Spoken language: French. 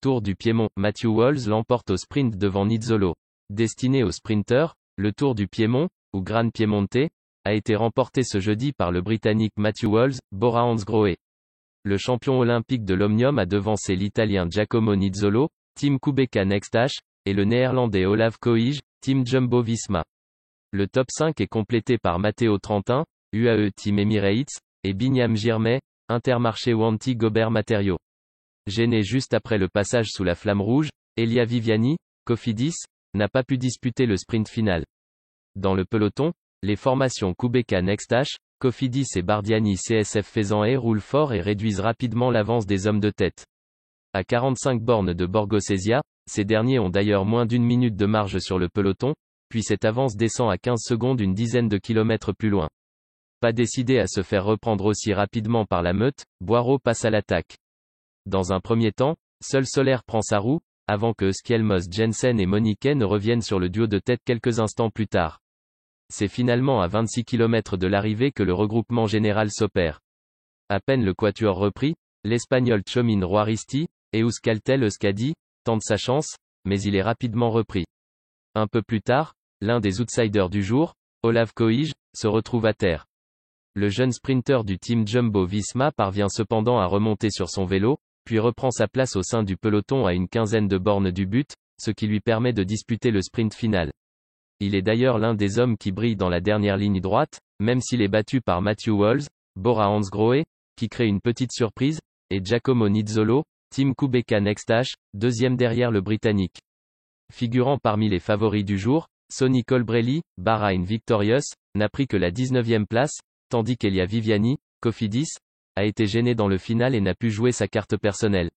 Tour du Piémont, Matthew Walls l'emporte au sprint devant Nizzolo. Destiné aux sprinteurs, le Tour du Piémont, ou Gran Piemonte, a été remporté ce jeudi par le Britannique Matthew Walls, Bora Hansgrohe. Le champion olympique de l'Omnium a devancé l'Italien Giacomo Nizzolo, Team Qhubeka Nextash, et le Néerlandais Olav Koij, Team Jumbo-Visma. Le top 5 est complété par Matteo Trentin, UAE Team Emirates, et Binyam Girmay, Intermarché Wanty Gobert Matériaux. Gêné juste après le passage sous la flamme rouge, Elia Viviani, Cofidis, n'a pas pu disputer le sprint final. Dans le peloton, les formations Qhubeka Nextash, Cofidis et Bardiani CSF Faisanais roulent fort et réduisent rapidement l'avance des hommes de tête. À 45 bornes de Borgosesia, ces derniers ont d'ailleurs moins d'une minute de marge sur le peloton, puis cette avance descend à 15 secondes une dizaine de kilomètres plus loin. Pas décidé à se faire reprendre aussi rapidement par la meute, Boiro passe à l'attaque. Dans un premier temps, seul Soler prend sa roue, avant que Skjelmos Jensen et Moniquet ne reviennent sur le duo de tête quelques instants plus tard. C'est finalement à 26 km de l'arrivée que le regroupement général s'opère. À peine le quatuor repris, l'Espagnol Tchomin Roaristi, et Euskaltel Euskadi, tente sa chance, mais il est rapidement repris. Un peu plus tard, l'un des outsiders du jour, Olav Koij, se retrouve à terre. Le jeune sprinter du team Jumbo-Visma parvient cependant à remonter sur son vélo, puis reprend sa place au sein du peloton à une quinzaine de bornes du but, ce qui lui permet de disputer le sprint final. Il est d'ailleurs l'un des hommes qui brille dans la dernière ligne droite, même s'il est battu par Matthew Walls, Bora Hansgrohe, qui crée une petite surprise, et Giacomo Nizzolo, Team Qhubeka Nextash, deuxième derrière le Britannique. Figurant parmi les favoris du jour, Sonny Colbrelli, Bahrain Victorious, n'a pris que la 19e place, tandis qu'Elia Viviani, Cofidis, a été gêné dans le final et n'a pu jouer sa carte personnelle.